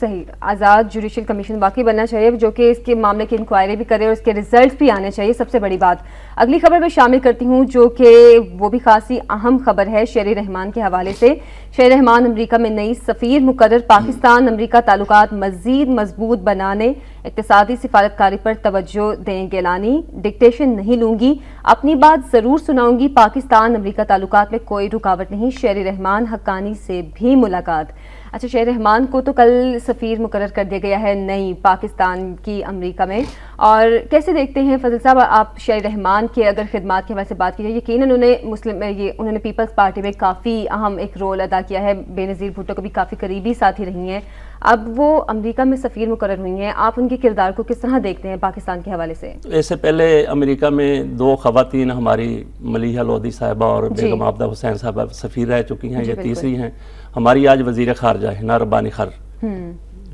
صحیح، آزاد judicial commission واقعی بننا چاہیے جو کہ اس کے معاملے کی انکوائری بھی کرے اور اس کے ریزلٹ بھی آنے چاہیے، سب سے بڑی بات۔ اگلی خبر میں شامل کرتی ہوں جو کہ وہ بھی خاصی اہم خبر ہے شہری رحمان کے حوالے سے۔ شہری رحمان امریکہ میں نئی سفیر مقرر، پاکستان امریکہ تعلقات مزید مضبوط بنانے، اقتصادی سفارتکاری پر توجہ دیں گیلانی۔ ڈکٹیشن نہیں لوں گی، اپنی بات ضرور سناؤں گی، پاکستان امریکہ تعلقات میں کوئی رکاوٹ نہیں، شہری رحمان حقانی سے بھی ملاقات۔ اچھا، شہری رحمان کو تو کل سفیر مقرر کر دیا گیا ہے نئی پاکستان کی امریکہ میں، اور کیسے دیکھتے ہیں فضل صاحب آپ شہری رحمان کے اگر خدمات کے حوالے سے بات کی جائے؟ یقیناً انہوں نے پیپلز پارٹی میں کافی اہم ایک رول ادا کیا ہے، بے نظیر بھٹو کو بھی کافی قریبی ساتھی رہی ہیں، اب وہ امریکہ میں سفیر مقرر ہوئی ہیں، آپ ان کے کردار کو کس طرح دیکھتے ہیں پاکستان کے حوالے سے؟ اس سے پہلے امریکہ میں 2 خواتین ہماری ملیحہ لودھی صاحبہ اور بیگم عابدہ حسین صاحبہ سفیر رہ چکی ہیں، یہ تیسری ہیں۔ ہماری آج وزیر خارجہ ہنا ربانی خر،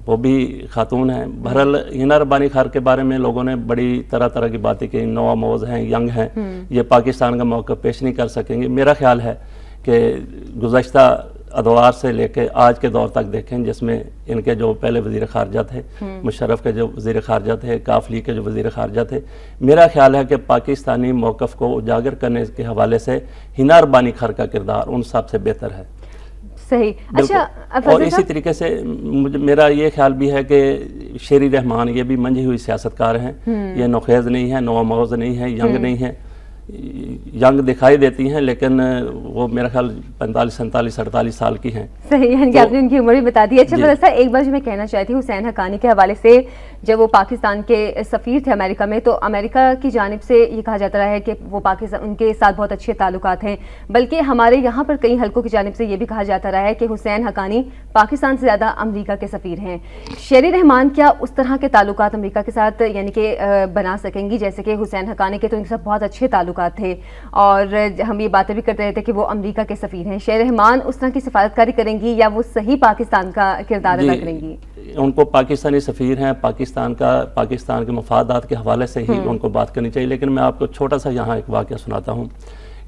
وہ بھی خاتون ہیں۔ بہرحال ہنا ربانی خر کے بارے میں لوگوں نے بڑی طرح کی باتیں کی، نو موز ہیں، ینگ ہیں، یہ پاکستان کا موقف پیش نہیں کر سکیں گے۔ میرا خیال ہے کہ گزشتہ ادوار سے لے کے آج کے دور تک دیکھیں، جس میں ان کے جو پہلے وزیر خارجہ تھے، مشرف کے جو وزیر خارجہ تھے، کافلی کے جو وزیر خارجہ تھے، میرا خیال ہے کہ پاکستانی موقف کو اجاگر کرنے کے حوالے سے ہنا ربانی خر کا کردار ان سب سے بہتر ہے۔ صحیح، اچھا، اور اسی طریقے سے میرا یہ خیال بھی ہے کہ شہری رحمان یہ بھی منجھی ہوئی سیاستکار ہیں، یہ نوخیز نہیں ہے، نو موز نہیں ہے، ینگ نہیں ہے، ینگ دکھائی دیتی ہیں لیکن وہ میرا خیال 45 47 48 سال کی ہیں۔ صحیح، یعنی کہ آپ نے ان کی عمر بھی بتا دی۔ اچھا فضل صاحب، ایک بار جو میں کہنا چاہتی ہوں حسین حقانی کے حوالے سے، جب وہ پاکستان کے سفیر تھے امریکہ میں، تو امریکہ کی جانب سے یہ کہا جاتا رہا ہے کہ وہ پاکستان ان کے ساتھ بہت اچھے تعلقات ہیں، بلکہ ہمارے یہاں پر کئی حلقوں کی جانب سے یہ بھی کہا جاتا رہا ہے کہ حسین حقانی پاکستان سے زیادہ امریکہ کے سفیر ہیں۔ شہری رحمان کیا اس طرح کے تعلقات امریکہ کے ساتھ یعنی کہ بنا سکیں گی جیسے کہ حسین حقانی کے تو ان کے ساتھ بہت اچھے تعلقات تھے، اور ہم یہ باتیں بھی کرتے رہتے کہ وہ امریکہ کے سفیر ہیں؟ شہری رحمان اس طرح کی سفارتکاری کریں گی یا وہ صحیح پاکستان کا کردار ادا کریں گی؟ ان کو پاکستانی سفیر ہیں، پاکستان کے مفادات کے حوالے سے ہی ان کو بات کرنی چاہیے۔ لیکن میں آپ کو چھوٹا سا یہاں ایک واقعہ سناتا ہوں۔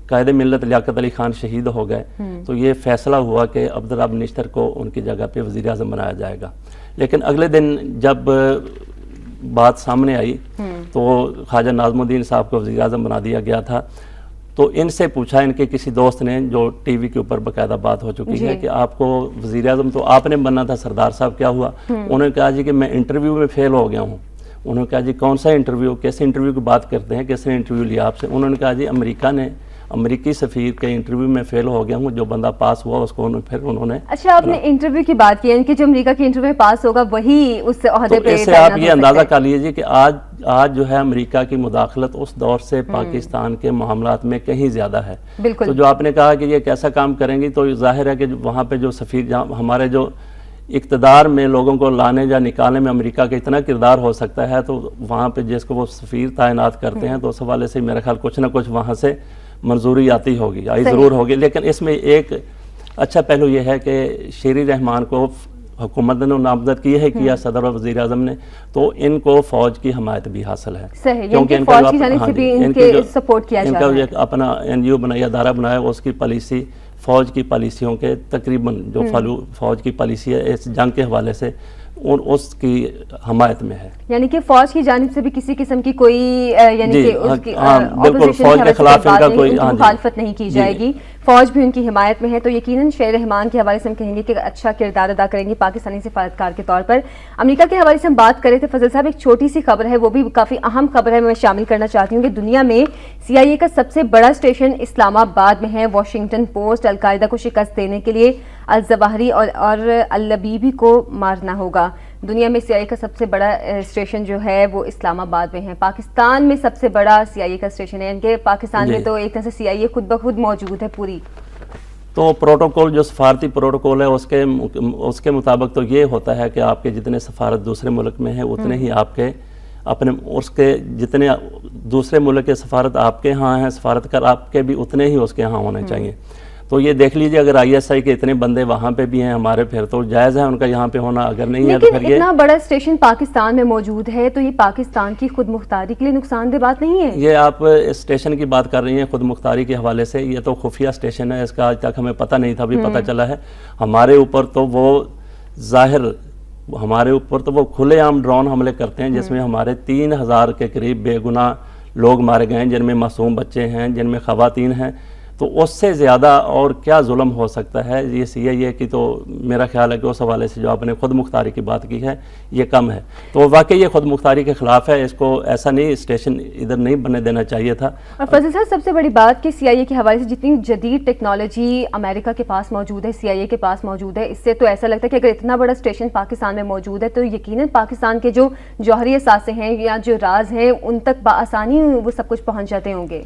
قائد ملت لیاقت علی خان شہید ہو گئے تو یہ فیصلہ ہوا کہ عبدالرب نشتر کو ان کی جگہ پہ وزیر اعظم بنایا جائے گا، لیکن اگلے دن جب بات سامنے آئی تو خواجہ ناظم الدین صاحب کو وزیر اعظم بنا دیا گیا تھا۔ تو ان سے پوچھا ان کے کسی دوست نے، جو ٹی وی کے اوپر باقاعدہ بات ہو چکی ہے، کہ آپ کو وزیر اعظم تو آپ نے بننا تھا، سردار صاحب کیا ہوا؟ انہوں نے کہا جی کہ میں انٹرویو میں فیل ہو گیا ہوں۔ انہوں نے کہا جی کون سا انٹرویو، کیسے انٹرویو کی بات کرتے ہیں، کس نے انٹرویو لیا آپ سے؟ انہوں نے کہا جی امریکی سفیر کے انٹرویو میں فیل ہو گیا ہوں، جو بندہ پاس ہوا اس کو پھر انہوں نے۔ اچھا، آپ نے انٹرویو کی بات کی، کہ جو امریکہ کے انٹرویو میں پاس ہوگا وہی اس عہدے پہ، اس سے آپ یہ اندازہ کر لیجیے کہ آج جو ہے امریکہ کی مداخلت اس دور سے پاکستان کے معاملات میں کہیں زیادہ ہے۔ تو جو آپ نے کہا کہ یہ کیسا کام کریں گی، تو ظاہر ہے کہ وہاں پہ جو سفیر، ہمارے جو اقتدار میں لوگوں کو لانے یا نکالنے میں امریکہ کا اتنا کردار ہو سکتا ہے، تو وہاں پہ جس کو وہ سفیر تعینات کرتے ہیں تو اس حوالے سے میرا خیال کچھ نہ کچھ وہاں سے منظوری آتی ہوگی، آئی ضرور ہوگی۔ لیکن اس میں ایک اچھا پہلو یہ ہے کہ شہری رحمان کو حکومت نے نامزد کیا صدر اور وزیر اعظم نے، تو ان کو فوج کی حمایت بھی حاصل ہے، کیونکہ ان کا اپنا این جی او بنایا، ادارہ بنایا، اس کی پالیسی فوج کی پالیسیوں کے تقریباً جو فوج کی پالیسی ہے اس جنگ کے حوالے سے اس کی حمایت میں ہے، یعنی کہ فوج کی جانب سے بھی کسی قسم کی کوئی یعنی کہ اس کی بالکل فوج کے خلاف ان کا کوئی مخالفت نہیں کی جائے گی، فوج بھی ان کی حمایت میں ہے۔ تو یقیناً شہری رحمان کے حوالے سے ہم کہیں گے کہ اچھا کردار ادا کریں گے پاکستانی سفارتکار کے طور پر۔ امریکہ کے حوالے سے ہم بات کرے تھے فضل صاحب، ایک چھوٹی سی خبر ہے، وہ بھی کافی اہم خبر ہے، میں شامل کرنا چاہتی ہوں کہ دنیا میں CIA کا سب سے بڑا اسٹیشن اسلام آباد میں ہے۔ واشنگٹن پوسٹ، القاعدہ کو شکست دینے کے لیے الظواہری اور اللبیبی کو مارنا ہوگا۔ دنیا میں CIA کا سب سے بڑا اسٹیشن جو ہے وہ اسلام آباد میں ہے۔ پاکستان میں سب سے بڑا CIA کا اسٹیشن ہے، یعنی کہ پاکستان میں تو ایک طرح سے CIA خود بخود موجود ہے پوری۔ تو پروٹوکول جو سفارتی پروٹوکول ہے اس کے مطابق تو یہ ہوتا ہے کہ آپ کے جتنے سفارت دوسرے ملک میں ہیں اتنے ہی آپ کے اپنے اس کے جتنے دوسرے ملک کے سفارت آپ کے ہاں ہیں، سفارتکار آپ کے بھی اتنے ہی اس کے ہاں ہونے چاہیے۔ تو یہ دیکھ لیجئے اگر ISI کے اتنے بندے وہاں پہ بھی ہیں ہمارے، پھر تو جائز ہے ان کا یہاں پہ ہونا، اگر نہیں ہے تو پھر یہ اتنا بڑا اسٹیشن پاکستان میں موجود ہے تو یہ پاکستان کی خود مختاری کے لیے نقصان دہ بات نہیں ہے؟ یہ آپ اسٹیشن کی بات کر رہی ہیں خود مختاری کے حوالے سے، یہ تو خفیہ اسٹیشن ہے، اس کا آج تک ہمیں پتہ نہیں تھا، ابھی پتہ چلا ہے ہمارے اوپر۔ تو وہ ظاہر ہمارے اوپر تو وہ کھلے عام ڈرون حملے کرتے ہیں جس میں ہمارے 3000 کے قریب بے گناہ لوگ مارے گئے ہیں، جن میں معصوم بچے ہیں، جن میں خواتین ہیں. تو اس سے زیادہ اور کیا ظلم ہو سکتا ہے؟ یہ CIA کی تو میرا خیال ہے کہ اس حوالے سے جو آپ نے خود مختاری کی بات کی ہے یہ کم ہے. تو واقعی یہ خود مختاری کے خلاف ہے، اس کو ایسا نہیں اسٹیشن ادھر نہیں بننے دینا چاہیے تھا. اور فضل صاحب سب سے بڑی بات کہ CIA کے حوالے سے جتنی جدید ٹیکنالوجی امریکہ کے پاس موجود ہے، CIA کے پاس موجود ہے، اس سے تو ایسا لگتا ہے کہ اگر اتنا بڑا اسٹیشن پاکستان میں موجود ہے تو یقیناً پاکستان کے جو جوہری اثاثے ہیں یا جو راز ہیں ان تک بآسانی وہ سب کچھ پہنچ جاتے ہوں گے.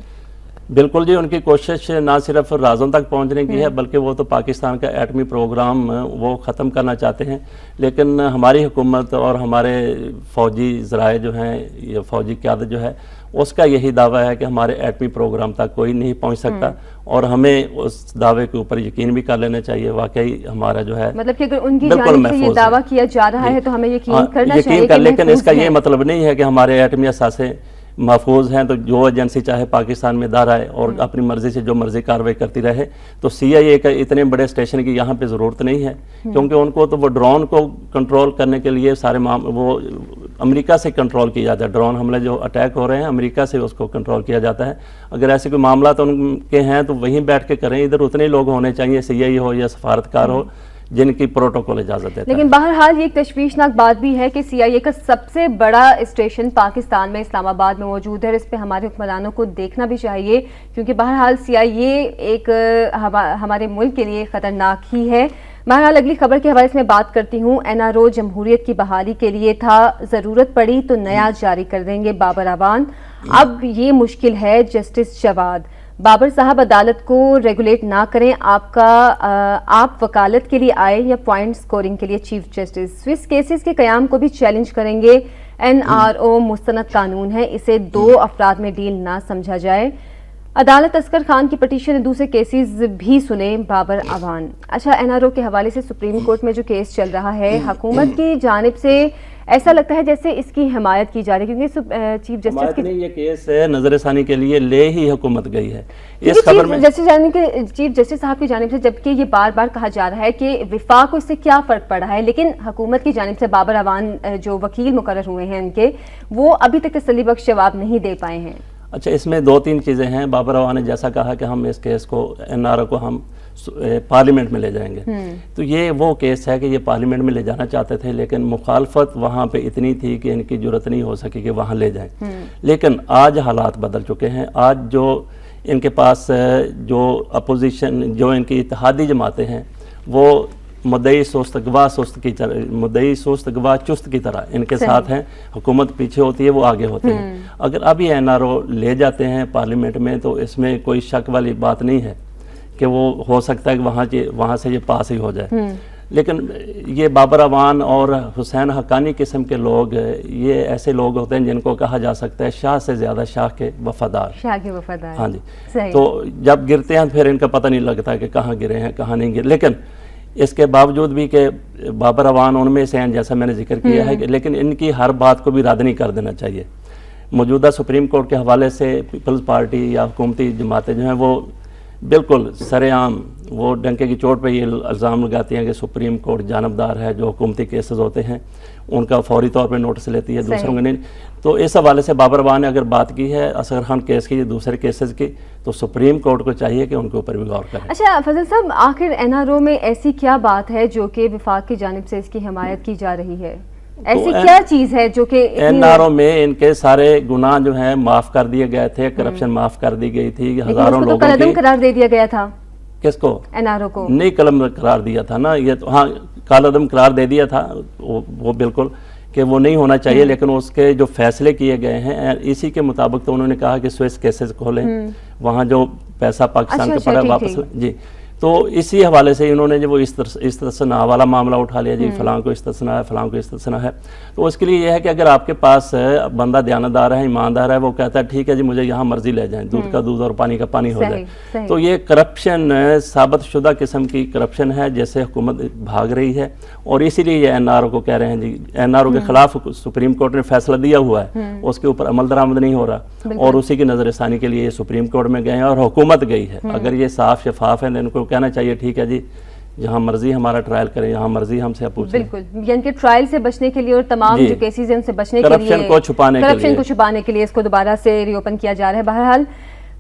بالکل جی، ان کی کوشش نہ صرف رازوں تک پہنچنے کی ہے بلکہ وہ تو پاکستان کا ایٹمی پروگرام وہ ختم کرنا چاہتے ہیں. لیکن ہماری حکومت اور ہمارے فوجی ذرائع جو ہیں یا فوجی قیادت جو ہے اس کا یہی دعویٰ ہے کہ ہمارے ایٹمی پروگرام تک کوئی نہیں پہنچ سکتا، اور ہمیں اس دعوے کے اوپر یقین بھی کر لینا چاہیے. واقعی ہمارا جو ہے مطلب کہ اگر ان کی جانب سے یہ دعویٰ کیا جا رہا ہے تو ہمیں یقین کرنا چاہیے. لیکن اس کا یہ مطلب نہیں ہے کہ ہمارے ایٹمی اثاثے محفوظ ہیں تو جو ایجنسی چاہے پاکستان میں دار آئے اور اپنی مرضی سے جو مرضی کارروائی کرتی رہے. تو CIA کا اتنے بڑے اسٹیشن کی یہاں پہ ضرورت نہیں ہے، کیونکہ ان کو تو وہ ڈرون کو کنٹرول کرنے کے لیے سارے وہ امریکہ سے کنٹرول کیا جاتا ہے. ڈرون حملے جو اٹیک ہو رہے ہیں امریکہ سے اس کو کنٹرول کیا جاتا ہے. اگر ایسے کوئی معاملات ان کے ہیں تو وہیں بیٹھ کے کریں. ادھر اتنے لوگ ہونے چاہیے، CIA ہو یا سفارتکار ہو، جن کی پروٹوکول اجازت دیتا ہے. لیکن بہرحال یہ ایک تشویشناک بات بھی ہے کہ CIA کا سب سے بڑا اسٹیشن پاکستان میں اسلام آباد میں موجود ہے، اور اس پہ ہمارے حکمرانوں کو دیکھنا بھی چاہیے، کیونکہ بہرحال CIA ایک ہمارے ملک کے لیے خطرناک ہی ہے. بہرحال اگلی خبر کے حوالے سے میں بات کرتی ہوں. NRO جمہوریت کی بحالی کے لیے تھا، ضرورت پڑی تو نیا جاری کر دیں گے بابر اعوان. اب یہ مشکل ہے. جسٹس جواد بابر صاحب عدالت کو ریگولیٹ نہ کریں، آپ وکالت کے لیے آئے یا پوائنٹ سکورنگ کے لیے چیف جسٹس. سوئس کیسز کے قیام کو بھی چیلنج کریں گے. NRO مستند قانون ہے، اسے 2 افراد میں ڈیل نہ سمجھا جائے. عدالت اصغر خان کی پٹیشن دوسرے کیسز بھی سنیں بابر اعوان. اچھا، NRO کے حوالے سے سپریم کورٹ میں جو کیس چل رہا ہے حکومت کی جانب سے ایسا لگتا ہے جیسے اس کی حمایت کی جا رہی ہے، کیونکہ چیف جسٹس کی یہ کیس نظر ثانی کے لیے لے ہی حکومت گئی ہے. چیف جسٹس صاحب کی جانب سے، جبکہ یہ بار بار کہا جا رہا ہے کہ وفاق کو اس سے کیا فرق پڑا ہے، لیکن حکومت کی جانب سے بابر اعوان جو وکیل مقرر ہوئے ہیں ان کے، وہ ابھی تک تسلی بخش جواب نہیں دے پائے ہیں. اچھا، اس میں 2-3 چیزیں ہیں. بابر اعوان نے جیسا کہا کہ ہم اس کیس کو NRO کو ہم پارلیمنٹ میں لے جائیں گے، تو یہ وہ کیس ہے کہ یہ پارلیمنٹ میں لے جانا چاہتے تھے، لیکن مخالفت وہاں پہ اتنی تھی کہ ان کی جرت نہیں ہو سکی کہ وہاں لے جائیں. لیکن آج حالات بدل چکے ہیں. آج جو ان کے پاس جو اپوزیشن، جو ان کی اتحادی جماعتیں ہیں، وہ مدعی سست گواہ چست کی طرح ان کے ساتھ ہیں. حکومت پیچھے ہوتی ہے، وہ آگے ہوتے ہیں. اگر اب یہ NRO لے جاتے ہیں پارلیمنٹ میں تو اس میں کوئی شک والی بات نہیں ہے کہ وہ ہو سکتا ہے کہ وہاں سے یہ پاس ہی ہو جائے. لیکن یہ بابر اعوان اور حسین حقانی قسم کے لوگ، یہ ایسے لوگ ہوتے ہیں جن کو کہا جا سکتا ہے شاہ سے زیادہ شاہ کے وفادار. ہاں جی. تو جب گرتے ہیں پھر ان کا پتہ نہیں لگتا کہ کہاں گرے ہیں کہاں نہیں گرے. لیکن اس کے باوجود بھی کہ بابر اعوان ان میں سے ہیں جیسا میں نے ذکر کیا ہے، لیکن ان کی ہر بات کو بھی رد نہیں کر دینا چاہیے. موجودہ سپریم کورٹ کے حوالے سے پیپلز پارٹی یا حکومتی جماعتیں جو ہیں وہ بالکل سر عام وہ ڈنکے کی چوٹ پہ یہ الزام لگاتی ہیں کہ سپریم کورٹ جانبدار ہے. جو حکومتی کیسز ہوتے ہیں ان کا فوری طور پہ نوٹس لیتی ہے، دوسروں کے نہیں. تو اس حوالے سے بابر اعوان نے اگر بات کی ہے اصغر خان کیس کی یا دوسرے کیسز کی، تو سپریم کورٹ کو چاہیے کہ ان کے اوپر بھی غور کریں. اچھا فضل صاحب، آخر NRO میں ایسی کیا بات ہے جو کہ وفاق کی جانب سے اس کی حمایت کی جا رہی ہے؟ ایسی کیا چیز ہے جو کہ NRO میں ان کے سارے گناہ جو ہیں معاف کر دیے گئے تھے، کرپشن معاف کر دی گئی تھی، ہزاروں لوگوں کی. قلم قرار دے دیا گیا تھا. کس کو؟ NRO کو. نہیں قلم قرار دیا تھا نا. یہ تو ہاں کالعدم قرار دے دیا تھا وہ بالکل کہ وہ نہیں ہونا چاہیے. لیکن اس کے جو فیصلے کیے گئے ہیں اسی کے مطابق تو انہوں نے کہا کہ سوئس کیسز کھولیں، وہاں جو پیسہ پاکستان کا پڑا واپس جی. تو اسی حوالے سے انہوں نے جو وہ استثناء والا معاملہ اٹھا لیا، جی فلاں کو استثناء ہے، فلاں کو استثناء ہے. تو اس کے لیے یہ ہے کہ اگر آپ کے پاس بندہ دیانتدار ہے، ایماندار ہے، وہ کہتا ہے ٹھیک ہے جی مجھے یہاں مرضی لے جائیں، دودھ کا دودھ اور پانی کا پانی ہو جائے. تو یہ کرپشن ثابت شدہ قسم کی کرپشن ہے جیسے حکومت بھاگ رہی ہے. اور اسی لیے یہ NRO کو کہہ رہے ہیں جی NRO کے خلاف سپریم کورٹ نے فیصلہ دیا ہوا ہے، اس کے اوپر عمل درآمد نہیں ہو رہا، اور اسی کی نظر ثانی کے لیے یہ سپریم کورٹ میں گئے ہیں اور حکومت گئی ہے. اگر یہ صاف شفاف ہے تو ان کو کہنا چاہیے ٹھیک ہے جی جہاں مرضی ہمارا ٹرائل کریں، جہاں مرضی ہم سے پوچھیں. بالکل، یعنی کہ ٹرائل سے بچنے کے لیے اور تمام جو کیسز ہیں ان سے بچنے کے لیے، کرپشن کو چھپانے کے لیے اس کو دوبارہ سے ری اوپن کیا جا رہا ہے. بہرحال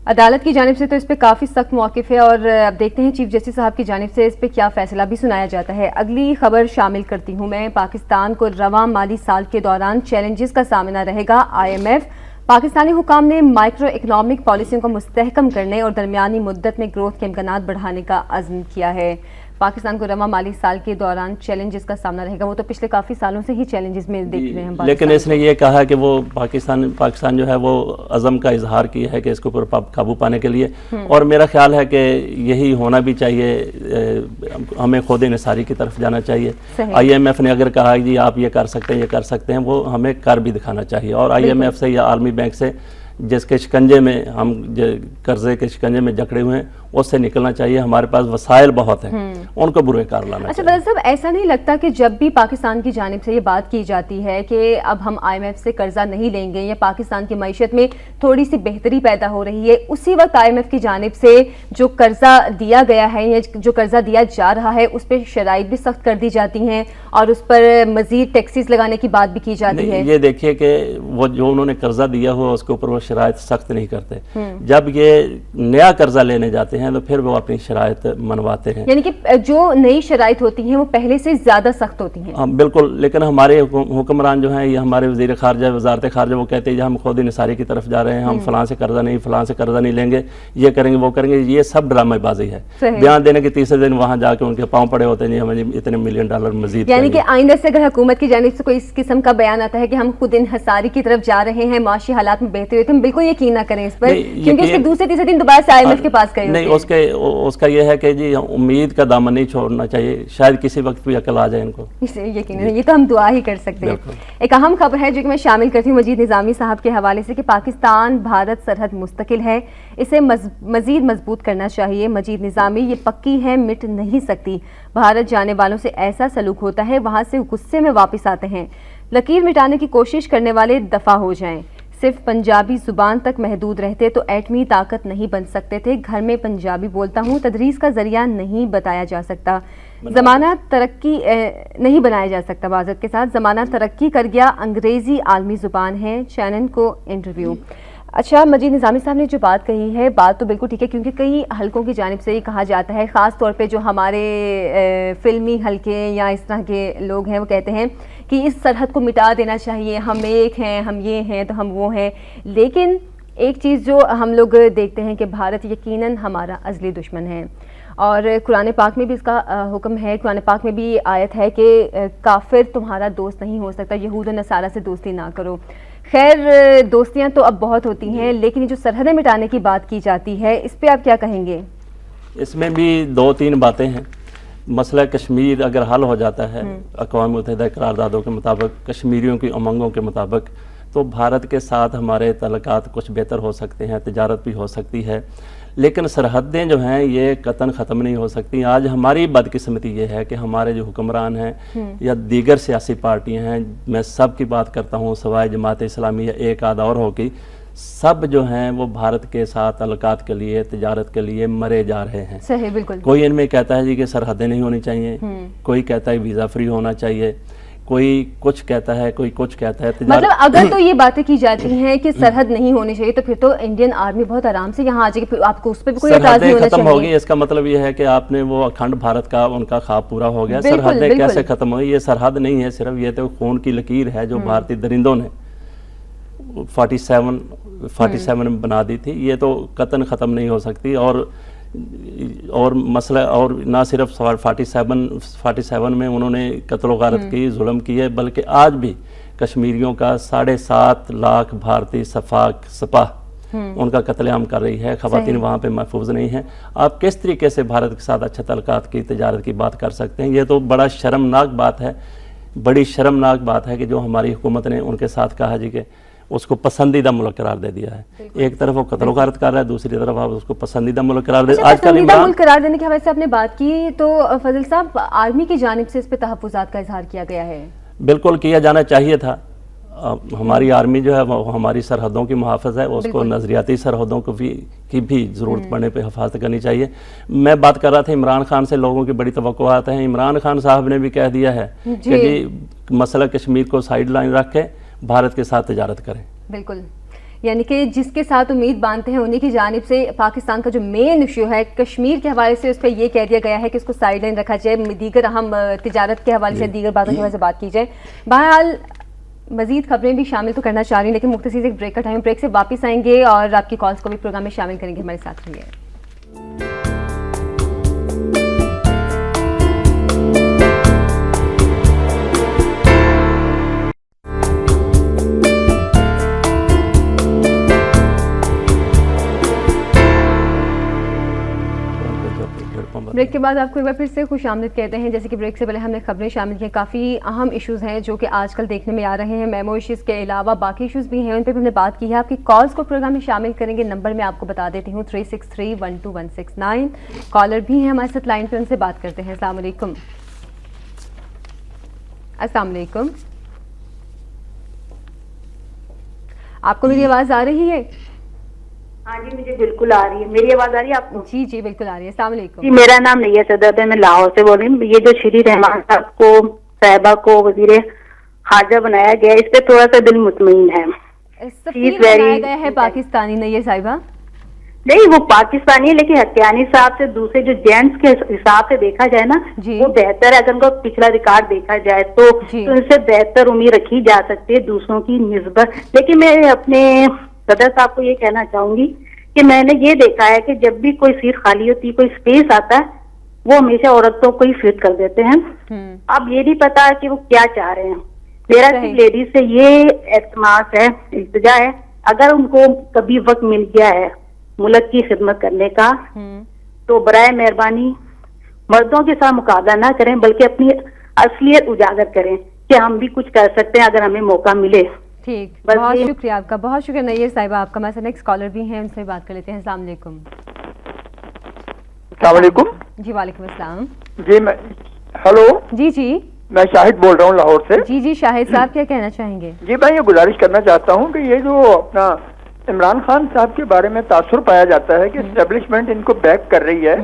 عدالت کی جانب سے تو اس پہ کافی سخت موقف ہے، اور اب دیکھتے ہیں چیف جسٹس صاحب کی جانب سے اس پہ کیا فیصلہ بھی سنایا جاتا ہے. اگلی خبر شامل کرتی ہوں میں. پاکستان کو رواں مالی سال کے دوران چیلنجز کا سامنا رہے گا. IMF پاکستانی حکام نے مائکرو اکنامک پالیسیوں کو مستحکم کرنے اور درمیانی مدت میں گروتھ کے امکانات بڑھانے کا عزم کیا ہے. پاکستان کو رواں مالی سال کے دوران چیلنجز کا سامنا رہے گا. وہ تو پچھلے کافی سالوں سے ہی چیلنجز میں دیکھ رہے ہیں، لیکن اس نے یہ کہا کہ وہ پاکستان جو ہے وہ عزم کا اظہار کیا ہے کہ اس کے اوپر قابو پانے کے لیے، اور میرا خیال ہے کہ یہی ہونا بھی چاہیے. ہمیں خود انحصاری کی طرف جانا چاہیے. IMF نے اگر کہا جی آپ یہ کر سکتے ہیں، وہ ہمیں کر بھی دکھانا چاہیے. اور IMF سے یا عالمی بینک سے جس کے شکنجے میں ہم قرضے کے شکنجے میں جکڑے ہوئے ہیں اس سے نکلنا چاہیے. ہمارے پاس وسائل بہت ہیں، ان کو برے کار لانا چاہیے. بدر صاحب، ایسا نہیں لگتا کہ جب بھی پاکستان کی جانب سے یہ بات کی جاتی ہے کہ اب ہم IMF سے قرضہ نہیں لیں گے یا پاکستان کی معیشت میں تھوڑی سی بہتری پیدا ہو رہی ہے، اسی وقت IMF کی جانب سے جو قرضہ دیا گیا ہے یا جو قرضہ دیا جا رہا ہے اس پہ شرائط بھی سخت کر دی جاتی ہیں اور اس پر مزید ٹیکسز لگانے کی بات بھی کی جاتی ہے. یہ دیکھیے کہ وہ جو انہوں نے قرضہ دیا ہوا اس کے اوپر وہ شرائط سخت نہیں کرتے. جب یہ نیا قرضہ لینے جاتے ہیں تو پھر وہ اپنی شرائط منواتے ہیں. یعنی کہ جو نئی شرائط ہوتی ہیں وہ پہلے سے زیادہ سخت ہوتی ہیں. بالکل، لیکن ہمارے حکمران جو ہیں یہ ہمارے وزیر خارجہ، وزارت خارجہ، وہ کہتے ہیں ہم خود انحصاری کی طرف جا رہے ہیں، ہم فلاں سے قرضہ نہیں لیں گے، یہ کریں گے وہ کریں گے. یہ سب ڈرامہ بازی ہے. بیان دینے کے تیسرے دن وہاں جا کے ان کے پاؤں پڑے ہوتے ہیں، ہمیں اتنے $1 ملین مزید. یعنی کہ آئندہ سے اگر حکومت کی جانب سے کوئی اس قسم کا بیان آتا ہے کہ ہم خود انحصاری کی طرف جا رہے ہیں، معاشی حالات میں بہتری ہوتی ہے، ہم بالکل یقین نہ کریں اس پر، کیونکہ اس کے دوسرے تیسرے دن دوبارہ سے IMF کے پاس گئے نہیں. اس کا یہ ہے کہ جی امید کا دامن نہیں چھوڑنا چاہیے، شاید کسی وقت بھی عقل آ جائے ان کو. یقیناً یہ تو ہم دعا ہی کر سکتے ہیں. ایک اہم خبر ہے جو کہ میں شامل کرتی ہوں مجید نظامی صاحب کے حوالے سے کہ پاکستان بھارت سرحد مستقل ہے، اسے مزید مضبوط کرنا چاہیے. مجید نظامی: یہ پکی ہے، مٹ نہیں سکتی. بھارت جانے والوں سے ایسا سلوک ہوتا ہے وہاں سے غصے میں واپس آتے ہیں. لکیر مٹانے کی کوشش کرنے والے دفع ہو جائیں. صرف پنجابی زبان تک محدود رہتے تو ایٹمی طاقت نہیں بن سکتے تھے. گھر میں پنجابی بولتا ہوں، تدریس کا ذریعہ نہیں بتایا جا سکتا، زمانہ ترقی نہیں بنایا جا سکتا. معذرت کے ساتھ، زمانہ ترقی کر گیا، انگریزی عالمی زبان ہے. چینن کو انٹرویو. اچھا، مجید نظامی صاحب نے جو بات کہی ہے بات تو بالکل ٹھیک ہے، کیونکہ کئی حلقوں کی جانب سے یہ کہا جاتا ہے، خاص طور پہ جو ہمارے فلمی حلقے یا اس طرح کے لوگ ہیں وہ کہتے ہیں کہ اس سرحد کو مٹا دینا چاہیے، ہم ایک ہیں، ہم یہ ہیں تو ہم وہ ہیں. لیکن ایک چیز جو ہم لوگ دیکھتے ہیں کہ بھارت یقیناً ہمارا ازلی دشمن ہے، اور قرآن پاک میں بھی اس کا حکم ہے. قرآن پاک میں بھی آیت ہے کہ کافر تمہارا دوست نہیں ہو سکتا، یہود و نصارہ سے دوستی نہ کرو. خیر، دوستیاں تو اب بہت ہوتی ہیں، لیکن جو سرحدیں مٹانے کی بات کی جاتی ہے اس پہ آپ کیا کہیں گے؟ اس میں بھی 2-3 باتیں ہیں. مسئلہ کشمیر اگر حل ہو جاتا ہے اقوام متحدہ قراردادوں کے مطابق، کشمیریوں کی امنگوں کے مطابق، تو بھارت کے ساتھ ہمارے تعلقات کچھ بہتر ہو سکتے ہیں، تجارت بھی ہو سکتی ہے. لیکن سرحدیں جو ہیں یہ قطعاً ختم نہیں ہو سکتی. آج ہماری بدقسمتی یہ ہے کہ ہمارے جو حکمران ہیں یا دیگر سیاسی پارٹیاں ہیں، میں سب کی بات کرتا ہوں سوائے جماعت اسلامی یا ایک آدھ اور ہوگی، سب جو ہیں وہ بھارت کے ساتھ تعلقات کے لیے، تجارت کے لیے مرے جا رہے ہیں. صحیح، بالکل. کوئی ان میں کہتا ہے جی کہ سرحدیں نہیں ہونی چاہیے، کوئی کہتا ہے ویزا فری ہونا چاہیے، کوئی کچھ کہتا ہے، کوئی کچھ کہتا ہے. مطلب اگر تو یہ باتیں کی جاتی ہیں کہ سرحد نہیں ہونی چاہیے تو پھر تو انڈین آرمی بہت آرام سے یہاں آ جائے گی، آپ کو اس پہ بھی کوئی اعتراض نہیں ہونا چاہیے. ختم ہوگی، اس کا مطلب یہ ہے کہ آپ نے وہ اکھنڈ بھارت کا ان کا خواب پورا ہو گیا. سرحدیں کیسے ختم ہوئی؟ یہ سرحد نہیں ہے صرف، یہ تو خون کی لکیر ہے جو بھارتی درندوں نے 47 بنا دی تھی. یہ تو قطعاً ختم نہیں ہو سکتی. اور مسئلہ، اور نہ صرف 47 میں انہوں نے قتل و غارت کی، ظلم کی ہے، بلکہ آج بھی کشمیریوں کا 7.5 لاکھ بھارتی سپاہ ان کا قتل عام کر رہی ہے. خواتین وہاں پہ محفوظ نہیں ہیں. آپ کس طریقے سے بھارت کے ساتھ اچھے تعلقات کی، تجارت کی بات کر سکتے ہیں؟ یہ تو بڑا شرمناک بات ہے، بڑی شرمناک بات ہے کہ جو ہماری حکومت نے ان کے ساتھ کہا جی کہ اس کو پسندیدہ ملک قرار دے دیا ہے. ایک طرف وہ قتل و غارت کر رہا ہے، دوسری طرف آپ اس کو پسندیدہ ملک قرار دے. آج کل پسندیدہ ملک قرار دینے کے حوالے سے آپ نے بات کی، تو فضل صاحب آرمی کی جانب سے اس پہ تحفظات کا اظہار کیا گیا ہے. بالکل کیا جانا چاہیے تھا. ہماری آرمی جو ہے وہ ہماری سرحدوں کی محافظ ہے، اس کو نظریاتی سرحدوں کو کی بھی ضرورت پڑنے پہ حفاظت کرنی چاہیے. میں بات کر رہا تھا عمران خان سے، لوگوں کی بڑی توقعات ہیں. عمران خان صاحب نے بھی کہہ دیا ہے کہ جی مسئلہ کشمیر کو سائیڈ لائن رکھ کے بھارت کے ساتھ تجارت کریں. بالکل، یعنی کہ جس کے ساتھ امید باندھتے ہیں انہی کی جانب سے پاکستان کا جو مین ایشو ہے کشمیر کے حوالے سے اس پہ یہ کہہ دیا گیا ہے کہ اس کو سائیڈ لائن رکھا جائے، دیگر اہم تجارت کے حوالے سے دیگر باتوں کے حوالے سے بات کی جائے. بہرحال مزید خبریں بھی شامل تو کرنا چاہ رہی ہیں، لیکن مختصر ایک بریک کا ٹائم، بریک سے واپس آئیں گے اور آپ کی کالز کو بھی پروگرام میں شامل کریں گے. ہمارے ساتھ رہیے. بریک کے بعد آپ کو ایک بار پھر سے خوش آمدید کہتے ہیں. جیسے کہ بریک سے پہلے ہم نے خبریں شامل کی، کافی اہم ایشوز ہیں جو کہ آج کل دیکھنے میں آ رہے ہیں. میمو ایشوز کے علاوہ باقی ایشوز بھی ہیں، ان پہ بھی ہم نے بات کی ہے. آپ کی کالز کو پروگرام میں شامل کریں گے. نمبر میں آپ کو بتا دیتی ہوں 36312169. کالر بھی ہیں ہمارے ساتھ لائن پہ، ان سے بات کرتے ہیں. السلام علیکم. السلام علیکم، آپ کو میری آواز آ رہی ہے؟ ہاں جی مجھے بالکل آ رہی ہے. میری آواز آ رہی ہے آپ کو؟ جی جی بالکل آ رہی ہے. السلام علیکم. جی میرا نام نیا صدر ہے، میں لاہور سے بول رہی ہوں. یہ جو شری رحمان صاحب کو صاحبہ کو وزیر خارجہ بنایا گیا اس پہ تھوڑا سا دل مطمئن ہے. سفیر بنایا گیا ہے پاکستانی نیر صاحبہ؟ نہیں وہ پاکستانی ہے، لیکن حقیانی صاحب سے دوسرے جو جینٹس کے حساب سے دیکھا جائے نا وہ بہتر ہے. اگر ان کا پچھلا ریکارڈ دیکھا جائے تو ان سے بہتر امید رکھی جا سکتی ہے دوسروں کی نسبت. لیکن میں اپنے صدر صاحب کو یہ کہنا چاہوں گی کہ میں نے یہ دیکھا ہے کہ جب بھی کوئی سیٹ خالی ہوتی، کوئی اسپیس آتا ہے، وہ ہمیشہ عورتوں کو ہی فٹ کر دیتے ہیں. اب یہ نہیں پتا کہ وہ کیا چاہ رہے ہیں. میرا صرف لیڈیز سے یہ التماس ہے، التجا ہے، اگر ان کو کبھی وقت مل گیا ہے ملک کی خدمت کرنے کا تو برائے مہربانی مردوں کے ساتھ مقابلہ نہ کریں، بلکہ اپنی اصلیت اجاگر کریں کہ ہم بھی کچھ کر سکتے ہیں اگر ہمیں موقع ملے. ٹھیک، بہت شکریہ آپ کا، بہت شکریہ نیر صاحبہ آپ کا. ہمارے نیکسٹ کالر بھی ہیں، ان سے بات کر لیتے ہیں. السلام علیکم. السلام علیکم. جی وعلیکم السلام. جی میں ہلو جی جی میں شاہد بول رہا ہوں لاہور سے. جی جی شاہد صاحب کیا کہنا چاہیں گے؟ جی میں یہ گزارش کرنا چاہتا ہوں کہ یہ جو اپنا عمران خان صاحب کے بارے میں تاثر پایا جاتا ہے کہ اسٹیبلشمنٹ ان کو بیک کر رہی ہے،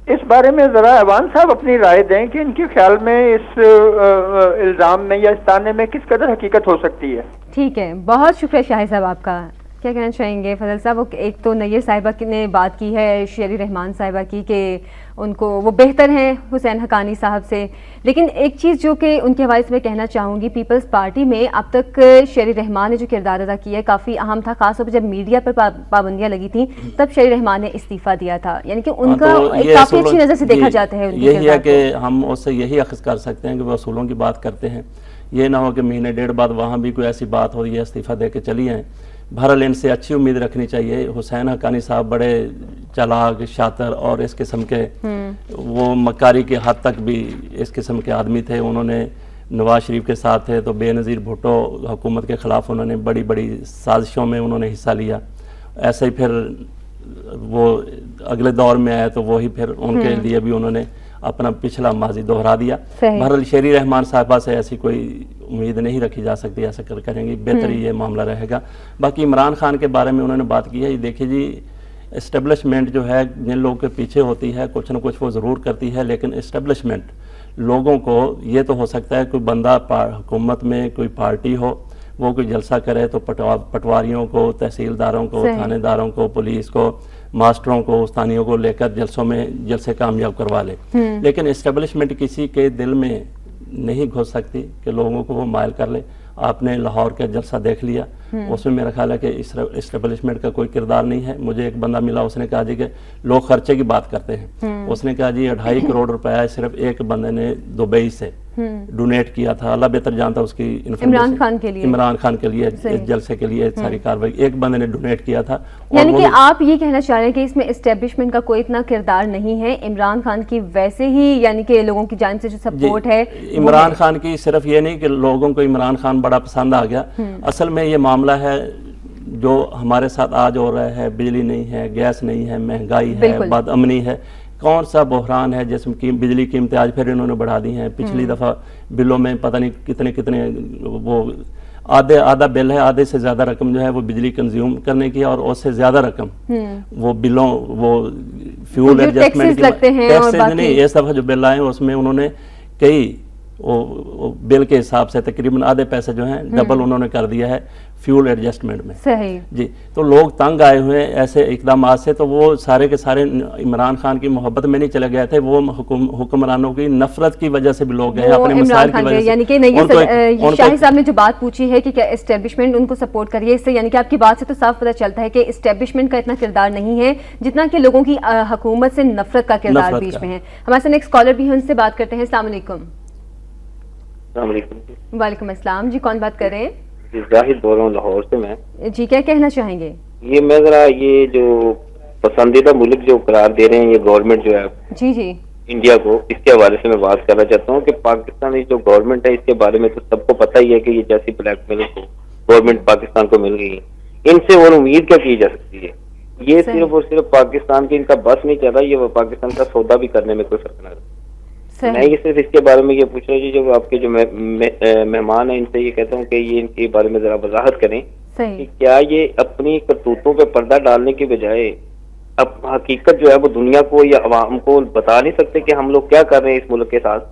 اس بارے میں ذرا ایوان صاحب اپنی رائے دیں کہ ان کے خیال میں اس الزام میں یا اس تانے میں کس قدر حقیقت ہو سکتی ہے. ٹھیک ہے، بہت شکریہ شاہد صاحب آپ کا. کیا کہنا چاہیں گے فضل صاحب؟ ایک تو نیر صاحبہ نے بات کی ہے شری رحمان صاحبہ کی کہ ان کو وہ بہتر ہیں حسین حقانی صاحب سے، لیکن ایک چیز جو کہ ان کے حوالے سے میں کہنا چاہوں گی، پیپلز پارٹی میں اب تک شری رحمان نے جو کردار ادا کیا ہے کافی اہم تھا، خاص طور پہ جب میڈیا پر پابندیاں لگی تھیں تب شری رحمان نے استعفیٰ دیا تھا. یعنی کہ ان کا کافی اچھی نظر سے دیکھا جاتا ہے. یہی ہے کہ ہم اس سے یہی اخذ کر سکتے ہیں کہ وہ اصولوں کی بات کرتے ہیں. یہ نہ ہو کہ مہینے ڈیڑھ بعد وہاں بھی کوئی ایسی بات ہو یہ استعفیٰ دے کے چلی ہیں. بہرحال ان سے اچھی امید رکھنی چاہیے. حسین حقانی صاحب بڑے چلاک، شاطر اور اس قسم کے وہ مکاری کے حد تک بھی اس قسم کے آدمی تھے. انہوں نے نواز شریف کے ساتھ تھے تو بے نظیر بھٹو حکومت کے خلاف انہوں نے بڑی بڑی سازشوں میں انہوں نے حصہ لیا. ایسے ہی پھر وہ اگلے دور میں آئے تو وہی پھر ان کے لیے بھی انہوں نے اپنا پچھلا ماضی دہرا دیا. بہرحال شری رحمان صاحبہ سے ایسی کوئی امید نہیں رکھی جا سکتی، ایسا کریں گی بہتر یہ معاملہ رہے گا. باقی عمران خان کے بارے میں انہوں نے بات کی ہے. یہ دیکھیے جی اسٹیبلشمنٹ جو ہے جن لوگوں کے پیچھے ہوتی ہے کچھ نہ کچھ وہ ضرور کرتی ہے، لیکن اسٹیبلشمنٹ لوگوں کو یہ تو ہو سکتا ہے کوئی بندہ حکومت میں کوئی پارٹی ہو وہ کوئی جلسہ کرے تو پٹواریوں کو، تحصیلداروں کو، تھانے داروں کو، پولیس کو، ماسٹروں کو، استانیوں کو لے کر جلسے کامیاب کروا لے. لیکن اسٹیبلشمنٹ کسی کے دل میں نہیں گھس سکتی کہ لوگوں کو وہ مائل کر لے. آپ نے لاہور کا جلسہ دیکھ لیا، اس میں میرا خیال ہے کہ اسٹیبلشمنٹ کا کوئی کردار نہیں ہے. مجھے ایک بندہ ملا، اس نے کہا جی کہ لوگ خرچے کی بات کرتے ہیں. اس نے کہا جی 2.5 کروڑ روپیہ صرف ایک بندے نے دبئی سے ڈونیٹ کیا تھا. اللہ بہتر جانتا اس کی عمران خان کے لیے اس جلسے کے لیے ساری کاروائی ایک بندے نے ڈونیٹ کیا تھا. یعنی کہ آپ یہ کہنا چاہ رہے ہیں کہ اس میں اسٹیبلشمنٹ کا کوئی اتنا کردار نہیں ہے، عمران خان کی ویسے ہی یعنی کہ لوگوں کی جانب سے جو سپورٹ ہے عمران خان کی صرف یہ نہیں کہ لوگوں کو عمران خان بڑا پسند آ گیا. اصل میں یہ معاملہ ہے جو ہمارے ساتھ آج ہو رہا ہے، بجلی نہیں ہے، گیس نہیں ہے، مہنگائی ہے، بد امنی ہے. کون سا بحران ہے جس میں بجلی قیمتیں آج پھر انہوں نے بڑھا دی ہیں. پچھلی دفعہ بلوں میں پتہ نہیں کتنے وہ آدھا بل ہے، آدھے سے زیادہ رقم جو ہے وہ بجلی کنزیوم کرنے کی ہے، اور اس سے زیادہ رقم وہ بلوں وہ فیول ایڈجسٹمنٹ ٹیکسز نہیں، اس دفعہ جو بل آئے اس میں انہوں نے کئی بل کے حساب سے تقریباً آدھے پیسے جو ہیں ڈبل انہوں نے کر دیا ہے فیول ایڈجسٹمنٹ میں. صحیح جی. تو لوگ تنگ آئے ہوئے ہیں ایسے اقدامات سے. تو وہ سارے کے سارے عمران خان کی محبت میں نہیں چلے گئے تھے، وہ حکمرانوں کی نفرت کی وجہ سے بھی لوگ گئے اپنے مسائل کی وجہ سے. یعنی کہ نہیں، شاہی صاحب نے جو بات پوچھی ہے کہ کیا اسٹیبلشمنٹ ان کو سپورٹ کریے، اس سے یعنی کہ آپ کی بات سے تو صاف پتہ چلتا ہے کہ اسٹیبلشمنٹ کا اتنا کردار نہیں ہے جتنا کہ لوگوں کی حکومت سے نفرت کا کردار بیچ میں ہے. ہمارے ساتھ نیکسٹ کالر بھی ہے، ان سے بات کرتے ہیں. السلام علیکم. السلام علیکم. وعلیکم السلام. جی کون بات کر رہے ہیں؟ جی زاہد بول رہا ہوں لاہور سے. میں جی کیا کہنا چاہیں گے؟ یہ میں ذرا یہ جو پسندیدہ ملک جو قرار دے رہے ہیں یہ گورنمنٹ جو ہے جی جی انڈیا کو، اس کے حوالے سے میں بات کرنا چاہتا ہوں کہ پاکستانی جو گورنمنٹ ہے اس کے بارے میں تو سب کو پتہ ہی ہے کہ یہ جیسی بلیک میل گورنمنٹ پاکستان کو مل گئی ہے، ان سے اور امید کیا کی جا سکتی ہے؟ یہ صرف اور صرف پاکستان کی ان کا بس نہیں چلا، یہ پاکستان کا سودا بھی کرنے میں کوئی فرق نہ رہا. میں یہ صرف اس کے بارے میں یہ پوچھ رہا ہوں جو آپ کے جو مہمان ہیں ان سے یہ کہتا ہوں کہ یہ ان کے بارے میں ذرا وضاحت کریں کہ کیا یہ اپنی کرتوتوں پہ پردہ ڈالنے کی بجائے اب حقیقت جو ہے وہ دنیا کو یا عوام کو بتا نہیں سکتے کہ ہم لوگ کیا کر رہے ہیں اس ملک کے ساتھ؟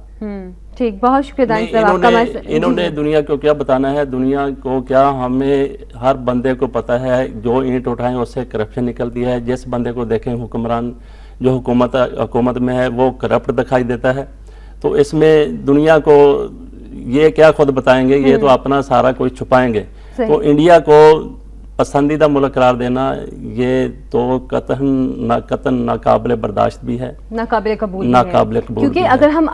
ٹھیک، بہت شکریہ. انہوں نے دنیا کو کیا بتانا ہے؟ دنیا کو کیا، ہمیں ہر بندے کو پتہ ہے جو اینٹ اٹھائیں اس سے کرپشن نکلتی ہے. جس بندے کو دیکھیں حکمران جو حکومت میں ہے وہ کرپٹ دکھائی دیتا ہے. تو اس میں دنیا کو یہ کیا خود بتائیں گے، یہ تو اپنا سارا کوئی چھپائیں گے. تو انڈیا کو پسندیدہ ملک قرار دینا یہ تو قطعاً ناقابل برداشت بھی ہے، ناقابل قبول کیونکہ اگر ہم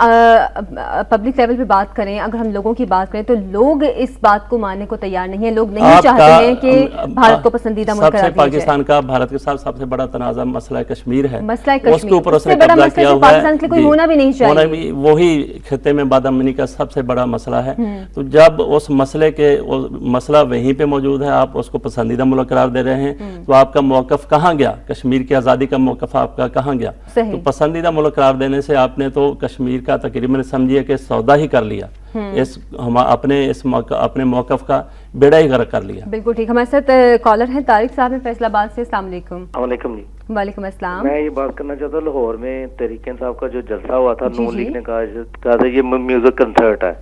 پبلک لیول پہ بات کریں، اگر ہم لوگوں کی بات کریں تو لوگ اس بات کو ماننے کو تیار نہیں ہیں. لوگ نہیں چاہتے ہیں کہ بھارت کو پسندیدہ ملک قرار دیا جائے. پاکستان کا بھارت کے ساتھ سب سے بڑا تنازع مسئلہ کشمیر ہے. اس کے اوپر قبضہ کیا ہوا ہے، کوئی ہونا بھی نہیں چاہیے. وہی خطے میں باد امنی کا سب سے بڑا مسئلہ ہے. تو جب اس مسئلہ وہیں پہ موجود ہے، آپ اس کو پسندیدہ ملک قرار دے رہے ہیں، تو آپ کا موقف کہاں گیا؟ کشمیر کی آزادی کا موقف آپ کا کہاں گیا؟ تو پسندیدہ ملک قرار دینے سے آپ نے تو کشمیر کا تقریباً سمجھیے کہ سودا ہی کر لیا، اپنے موقف کا بیڑا ہی غرق کر لیا. بالکل ٹھیک. ہمارے ساتھ کالر ہیں طارق صاحب ہیں فیصل آباد سے. السلام علیکم. وعلیکم جی. وعلیکم السلام. میں یہ بات کرنا چاہتا ہوں، لاہور میں تحریک انصاف کا جو جلسہ ہوا تھا، نون لیگ نے کہا تھا یہ میوزک کنسرٹ ہے،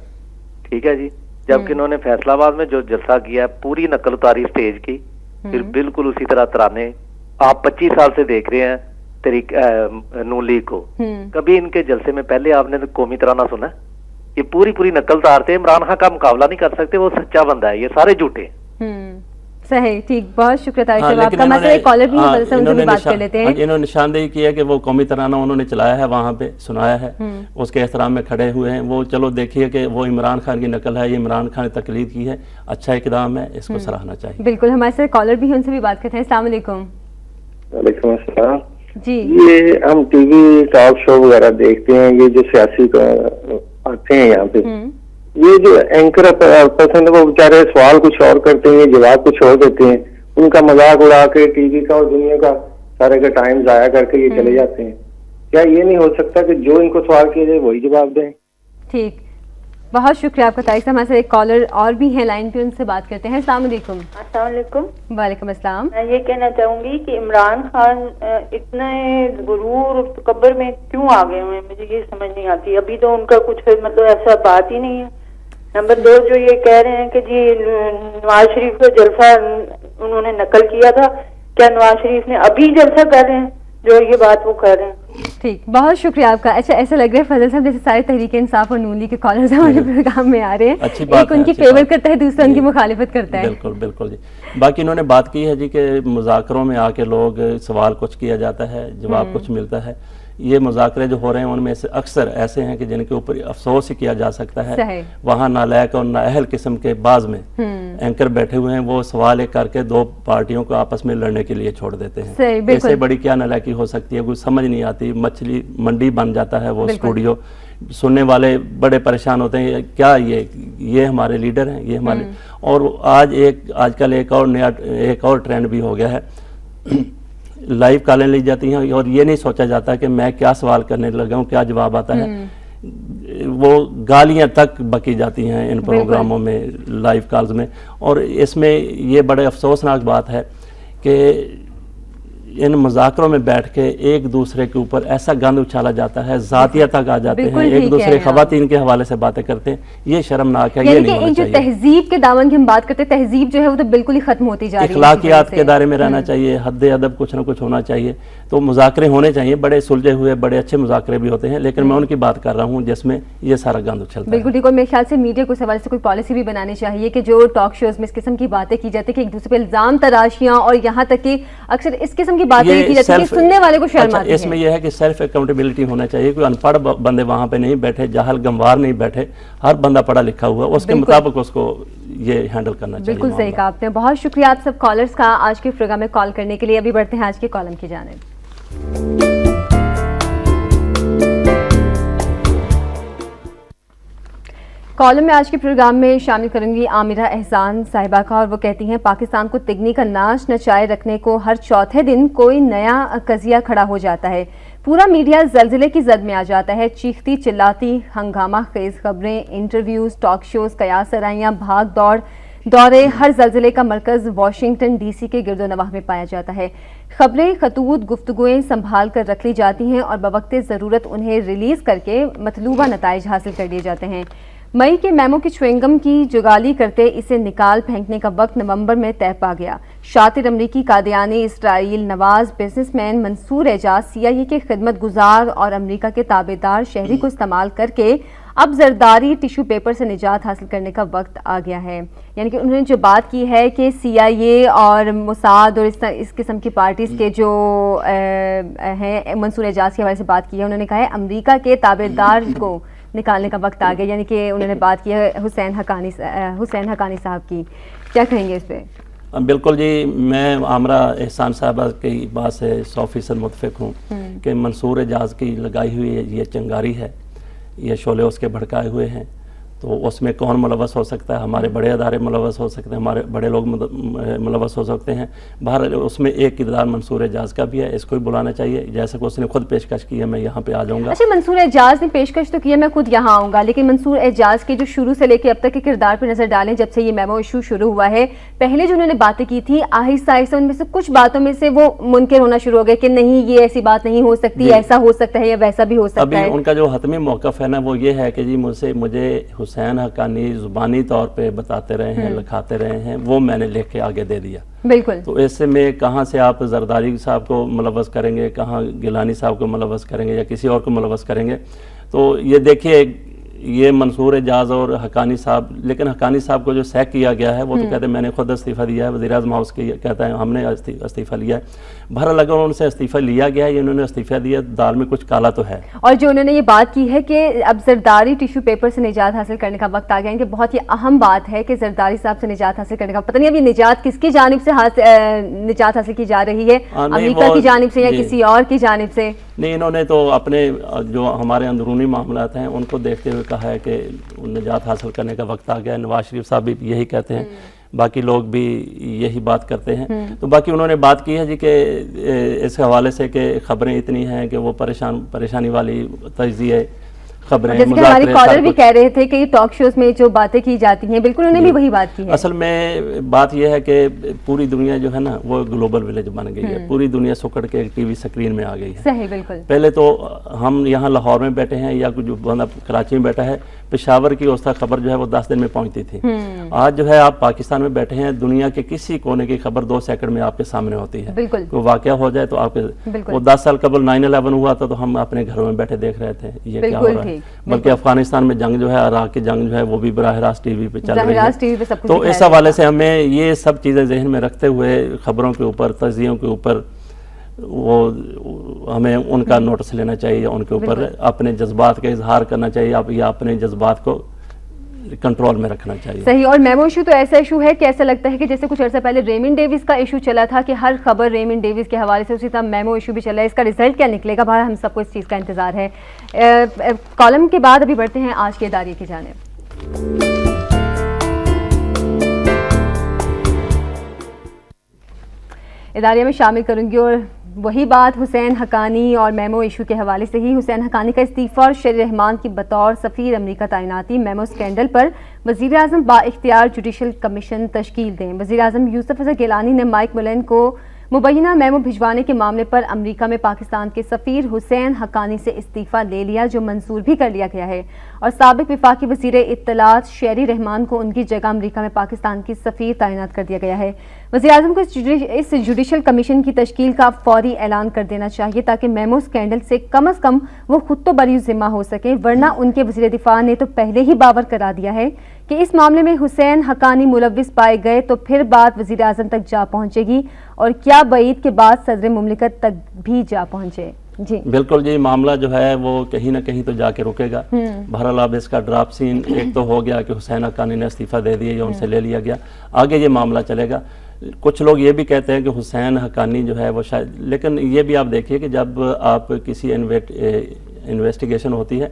ٹھیک ہے جی. جبکہ انہوں نے فیصل آباد میں جو جلسہ کیا ہے پوری نقل اتاری اسٹیج کی، پھر بالکل اسی طرح ترانے. آپ 25 سال سے دیکھ رہے ہیں تحریک نون لیگ کو، کبھی ان کے جلسے میں پہلے آپ نے قومی ترانہ سنا؟ یہ پوری نقل اتارتے. عمران خان کا مقابلہ نہیں کر سکتے، وہ سچا بندہ ہے، یہ سارے جھوٹے. صحیح، ٹھیک، بہت شکریہ طارق صاحب. آپ کا مسئلہ ایک کالر بھی ہے، ان سے بھی بات کر لیتے ہیں. انہوں نے نشاندہی کی ہے کہ وہ قومی ترانہ انہوں نے چلایا ہے، وہاں پہ سنایا ہے، اس کے احترام میں کھڑے ہوئے ہیں. وہ چلو دیکھیے کہ وہ عمران خان کی نقل ہے، یہ عمران خان نے تقلید کی ہے، اچھا اقدام ہے، اس کو سراہنا چاہیے. بالکل. ہمارے ساتھ کالر بھی ہیں، ان سے بھی بات کرتے ہیں. السلام علیکم. وعلیکم السلام. جی یہ ہم ٹی وی ٹاک شو وغیرہ دیکھتے ہیں، یہ جو سیاسی آتے ہیں یہاں پہ، یہ جو اینکر پسند وہ بیچارے سوال کچھ اور کرتے ہیں، جواب کچھ اور دیتے ہیں، ان کا مذاق اڑا کے ٹی وی کا اور دنیا کا سارے کا ٹائم ضائع کر کے یہ چلے جاتے ہیں. کیا یہ نہیں ہو سکتا کہ جو ان کو سوال کیا جائے وہی جواب دیں؟ ٹھیک، بہت شکریہ آپ کا طارق صاحب. ہمارے ایک کالر اور بھی ہیں لائن پہ، ان سے بات کرتے ہیں. السلام علیکم. السلام علیکم. وعلیکم السلام. میں یہ کہنا چاہوں گی کہ عمران خان اتنے غرور اور تکبر میں کیوں آ گئے ہیں، مجھے یہ سمجھ نہیں آتی. ابھی تو ان کا کچھ مطلب ایسا بات ہی نہیں ہے. نمبر 2 جو یہ کہہ رہے ہیں کہ جی نواز شریف کا جلسہ انہوں نے نقل کیا تھا، کیا نواز شریف نے ابھی جلسہ کر رہے ہیں جو یہ بات وہ کر رہے ہیں؟ ٹھیک، بہت شکریہ آپ کا. اچھا ایسا لگ رہا ہے فضل صاحب جیسے سارے تحریک انصاف اور نون لیگ کے کالرز ہمارے پروگرام میں آ رہے ہیں، ایک ان کی فیور کرتا ہے، دوسرا ان کی مخالفت کرتا ہے. بالکل جی. باقی انہوں نے بات کی ہے جی کہ مذاکروں میں آ کے لوگ سوال کچھ کیا جاتا ہے، جواب کچھ ملتا ہے. یہ مذاکرے جو ہو رہے ہیں ان میں سے اکثر ایسے ہیں کہ جن کے اوپر افسوس ہی کیا جا سکتا ہے. وہاں نالائق اور نااہل قسم کے بعض میں اینکر بیٹھے ہوئے ہیں، وہ سوال ایک کر کے 2 پارٹیوں کو آپس میں لڑنے کے لیے چھوڑ دیتے ہیں. اس سے بڑی کیا نالائقی ہو سکتی ہے؟ کوئی سمجھ نہیں آتی. مچھلی منڈی بن جاتا ہے وہ اسٹوڈیو. سننے والے بڑے پریشان ہوتے ہیں، کیا یہ ہمارے لیڈر ہیں، یہ ہمارے. اور آج کل ایک اور ٹرینڈ بھی ہو گیا ہے، لائیو کالیں لی جاتی ہیں اور یہ نہیں سوچا جاتا کہ میں کیا سوال کرنے لگا ہوں، کیا جواب آتا ہے. وہ گالیاں تک بکی جاتی ہیں ان پروگراموں میں، لائیو کالز میں. اور اس میں یہ بڑے افسوسناک بات ہے کہ ان مذاکروں میں بیٹھ کے ایک دوسرے کے اوپر ایسا گند اچھالا جاتا ہے، ذاتیہ تک آ جاتے ہیں، ایک دوسرے خواتین کے حوالے سے باتیں کرتے ہیں. یہ شرمناک ہے، یہ نہیں ہونا چاہیے. تہذیب کے دامن کی ہم بات کرتے ہیں، تہذیب جو ہے وہ تو بالکل ہی ختم ہوتی جا رہی ہے. اخلاقیات کے دائرے میں رہنا چاہیے، حد ادب کچھ نہ کچھ ہونا چاہیے. تو مذاکرے ہونے چاہیے، بڑے سلجھے ہوئے بڑے اچھے مذاکرے بھی ہوتے ہیں، لیکن میں ان کی بات کر رہا ہوں جس میں یہ سارا گند اچھلتا ہے. بالکل ٹھیک. اور میرے خیال سے میڈیا کو اس حوالے سے کوئی پالیسی بھی بنانی چاہیے کہ جو ٹاک شوز میں اس قسم کی باتیں کی جاتی ہیں کہ ایک دوسرے پہ الزام تراشیاں، اور یہاں تک کہ اکثر اس قسم کی باتیں کی جاتی ہیں کہ سننے والے کو شرم آتی ہے. اس میں یہ ہے کہ سیلف اکاؤنٹیبلٹی ہونا چاہیے. کوئی ان پڑھ بندے وہاں پہ نہیں بیٹھے، جاہل گنوار نہیں بیٹھے، ہر بندہ پڑھا لکھا ہوا، اس کے مطابق اس کو یہ ہینڈل کرنا چاہیے. بالکل صحیح کہا آپ نے. بہت شکریہ آپ سب کالرز کا آج کے پروگرام میں کال کرنے کے لیے. ابھی بڑھتے ہیں آج کے کالم کی جانب. کالم میں آج کے پروگرام میں شامل کروں گی عامرہ احسان صاحبہ کا، اور وہ کہتی ہیں پاکستان کو تگنی کا ناش نچائے رکھنے کو ہر چوتھے دن کوئی نیا قضیہ کھڑا ہو جاتا ہے. پورا میڈیا زلزلے کی زد میں آ جاتا ہے. چیختی چلاتی ہنگامہ خیز خبریں، انٹرویوز، ٹاک شوز، قیاس آرائیاں، بھاگ دوڑ دورے. ہر زلزلے کا مرکز واشنگٹن ڈی سی کے گرد و نواح میں پایا جاتا ہے. خبریں، خطوط، گفتگویں سنبھال کر رکھ لی جاتی ہیں اور بوقت ضرورت انہیں ریلیز کر کے مطلوبہ نتائج حاصل کر لیے جاتے ہیں. مئی کے میمو کی چوئنگم کی جگالی کرتے اسے نکال پھینکنے کا وقت نومبر میں طے پا گیا. شاطر امریکی قادیانی اسرائیل نواز بزنس مین منصور اعجاز CIA کے خدمت گزار اور امریکہ کے تابع دار شہری کو استعمال کر کے اب زرداری ٹیشو پیپر سے نجات حاصل کرنے کا وقت آ گیا ہے. یعنی کہ انہوں نے جو بات کی ہے کہ CIA اور موساد اور اس قسم کی پارٹیز کے جو ہیں منصور اعجاز کے حوالے سے بات کی ہے، انہوں نے کہا ہے امریکہ کے تابع دار کو نکالنے کا وقت آ گیا. یعنی کہ انہوں نے بات کی ہے حسین حقانی صاحب کی. کیا کہیں گے اس پہ؟ بالکل جی، میں عامرہ احسان صاحبہ کی بات سے 100% متفق ہوں کہ منصور اعجاز کی لگائی ہوئی یہ چنگاری ہے، یہ شعلے اس کے بھڑکائے ہوئے ہیں. تو اس میں کون ملوث ہو سکتا ہے؟ ہمارے بڑے ادارے ملوث ہو سکتے ہیں، ہمارے بڑے لوگ ملوث ہو سکتے ہیں. بہرحال اس میں ایک کردار منصور اعجاز کا بھی ہے، اس کو بھی بلانا چاہیے. جیسے کہ اس نے خود پیشکش کی ہے میں یہاں پہ آ جاؤں گا. اچھا، منصور اعجاز نے پیشکش تو کی ہے میں خود یہاں آؤں گا، لیکن منصور اعجاز کے جو شروع سے لے کے اب تک کے کردار پہ نظر ڈالیں جب سے یہ میمو ایشو شروع ہوا ہے، پہلے جو انہوں نے باتیں کی تھی آہستہ آہستہ ان میں سے کچھ باتوں میں سے وہ منکر ہونا شروع ہو گئے کہ نہیں یہ ایسی بات نہیں ہو سکتی، ایسا ہو سکتا ہے یا ویسا بھی ہو سکتا ہے. ابھی ان کا جو حتمی موقف ہے نا وہ یہ ہے کہ جی مجھے حسین حقانی زبانی طور پہ بتاتے رہے ہیں، لکھاتے رہے ہیں، وہ میں نے لکھ کے آگے دے دیا. بالکل. تو اس میں کہاں سے آپ زرداری صاحب کو ملوث کریں گے، کہاں گیلانی صاحب کو ملوث کریں گے یا کسی اور کو ملوث کریں گے. تو یہ دیکھیے یہ منصور اعجاز اور حقانی صاحب، لیکن حقانی صاحب کو جو سیک کیا گیا ہے وہ تو کہتے ہیں میں نے خود استعفیٰ دیا ہے، وزیر اعظم ہاؤس کی کہتا ہے ہم نے استعفیٰ لیا ہے. بہرحال اگر ان سے استعفیٰ لیا گیا ہے یا انہوں نے استعفیٰ دیا، دال میں کچھ کالا تو ہے. اور جو انہوں نے یہ بات کی ہے کہ اب زرداری ٹیشو پیپر سے نجات حاصل کرنے کا وقت آ گیا ہے، کہ بہت ہی اہم بات ہے کہ زرداری صاحب سے نجات حاصل کرنے کا، پتہ نہیں اب یہ نجات کس کی جانب سے نجات حاصل کی جا رہی ہے، امریکہ کی جانب سے یا کسی اور کی جانب سے؟ نہیں، انہوں نے تو اپنے جو ہمارے اندرونی معاملات ہیں ان کو دیکھتے ہوئے کہا ہے کہ نجات حاصل کرنے کا وقت آ گیا ہے. نواز شریف صاحب بھی یہی کہتے ہیں، باقی لوگ بھی یہی بات کرتے ہیں. تو باقی انہوں نے بات کی ہے جی کہ اس حوالے سے کہ خبریں اتنی ہیں کہ وہ پریشانی والی تجزیے خبریں، جیسے کہ ہماری کالر بھی کہہ رہے تھے کہ ٹاک شوز میں جو باتیں کی جاتی ہیں بالکل انہوں نے بھی وہی بات کی ہے. اصل میں بات یہ ہے کہ پوری دنیا جو ہے نا وہ گلوبل ولیج بن گئی ہے، پوری دنیا سکڑ کے ٹی وی سکرین میں آ گئی ہے. صحیح، بالکل. پہلے تو ہم یہاں لاہور میں بیٹھے ہیں یا جو بندہ کراچی میں بیٹھا ہے، پشاور کی اوسطا خبر جو ہے وہ 10 دن میں پہنچتی تھی. آج جو ہے آپ پاکستان میں بیٹھے ہیں، دنیا کے کسی کونے کی خبر 2 سیکنڈ میں آپ کے سامنے ہوتی ہے. بالکل. کوئی واقعہ ہو جائے تو آپ کے وہ 10 سال قبل 9/11 ہوا تھا تو ہم اپنے گھروں میں بیٹھے دیکھ رہے تھے یہ کیا ہو رہا ہے. بلکہ افغانستان میں جنگ جو ہے، عراق کی جنگ جو ہے وہ بھی براہ راست ٹی وی پہ چل رہی ہے. تو اس حوالے سے ہمیں یہ سب چیزیں ذہن میں رکھتے ہوئے خبروں کے اوپر، تجزیوں کے اوپر وہ ہمیں ان کا نوٹس لینا چاہیے، ان کے اوپر اپنے جذبات کا اظہار کرنا چاہیے یا اپنے جذبات کو کنٹرول میں رکھنا چاہیے. صحیح. اور میمو ایشو تو ایسا ایشو ہے کہ ایسا لگتا ہے کہ جیسے کچھ عرصہ پہلے ریمنڈ ڈیوس کا ایشو چلا تھا کہ ہر خبر ریمنڈ ڈیوس کے حوالے سے، اسی طرح میمو ایشو بھی چلا ہے. اس کا رزلٹ کیا نکلے گا، بہر ہم سب کو اس چیز کا انتظار ہے. کالم کے بعد ابھی بڑھتے ہیں آج کے اداریے کی جانب. اداریہ میں شامل کروں گی اور وہی بات حسین حقانی اور میمو ایشو کے حوالے سے ہی. حسین حقانی کا استعفیٰ اور شیری رحمان کی بطور سفیر امریکہ تعیناتی. میمو اسکینڈل پر وزیر اعظم با اختیار جوڈیشل کمیشن تشکیل دیں. وزیر اعظم یوسف اظہر گیلانی نے مائک ملین کو مبینہ میمو بھجوانے کے معاملے پر امریکہ میں پاکستان کے سفیر حسین حقانی سے استعفیٰ لے لیا، جو منظور بھی کر لیا گیا ہے، اور سابق وفاقی وزیر اطلاعات شیری رحمان کو ان کی جگہ امریکہ میں پاکستان کی سفیر تعینات کر دیا گیا ہے. وزیر اعظم کو اس جوڈیشل کمیشن کی تشکیل کا فوری اعلان کر دینا چاہیے تاکہ میمو اسکینڈل سے کم از کم وہ خود تو بری ذمہ ہو سکیں، ورنہ ان کے وزیر دفاع نے تو پہلے ہی باور کرا دیا ہے کہ اس معاملے میں حسین حقانی ملوث پائے گئے تو پھر بات وزیر اعظم تک جا پہنچے گی، اور کیا بعید کے بعد صدر مملکت تک بھی جا پہنچے. جی بالکل جی، معاملہ جو ہے وہ کہیں نہ کہیں تو جا کے رکے گا. بہرحال اب اس کا ڈراپ سین ایک تو ہو گیا کہ حسین حقانی نے استعفیٰ دے دیا یا ان سے لے لیا گیا، آگے یہ معاملہ چلے گا. کچھ لوگ یہ بھی کہتے ہیں کہ حسین حقانی جو ہے وہ شاید، لیکن یہ بھی آپ دیکھیے کہ جب آپ کسی انویسٹیگیشن ہوتی ہے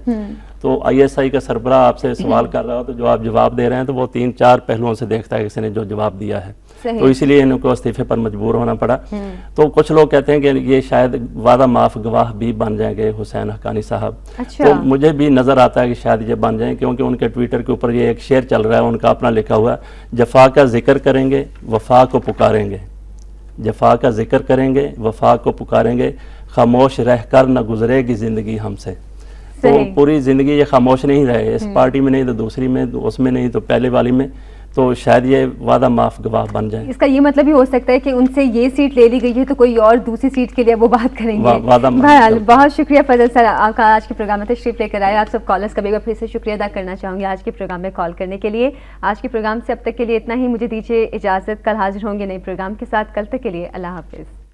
تو آئی ایس آئی کا سربراہ آپ سے سوال کر رہا ہو تو جو آپ جواب دے رہے ہیں تو وہ 3-4 پہلوؤں سے دیکھتا ہے کسی نے جو جواب دیا ہے، تو اسی لیے ان کو استعفے پر مجبور ہونا پڑا. تو کچھ لوگ کہتے ہیں کہ یہ شاید وعدہ معاف گواہ بھی بن جائیں گے حسین حقانی صاحب. تو مجھے بھی نظر آتا ہے کہ شاید یہ بن جائیں، کیونکہ ان کے ٹویٹر کے اوپر یہ ایک شعر چل رہا ہے ان کا اپنا لکھا ہوا ہے، جفا کا ذکر کریں گے وفا کو پکاریں گے، جفا کا ذکر کریں گے وفا کو پکاریں گے، خاموش رہ کر نہ گزرے گی زندگی ہم سے. تو پوری زندگی یہ خاموش نہیں رہے، اس پارٹی میں نہیں تو دوسری میں، اس میں نہیں تو پہلے والی میں، تو شاید یہ وعدہ معاف گواہ بن جائے. اس کا یہ مطلب بھی ہو سکتا ہے کہ ان سے یہ سیٹ لے لی گئی ہے تو کوئی اور دوسری سیٹ کے لیے وہ بات کریں گے. بہرحال بہت شکریہ فضل سر، آپ کا آج کے پروگرام میں تشریف لے کر آئے. آپ سب کالرز کا بھی پھر سے شکریہ ادا کرنا چاہوں گی آج کے پروگرام میں کال کرنے کے لیے. آج کے پروگرام سے اب تک کے لیے اتنا ہی، مجھے دیجیے اجازت. کل حاضر ہوں گے نئے پروگرام کے ساتھ. کل تک کے لیے اللہ حافظ.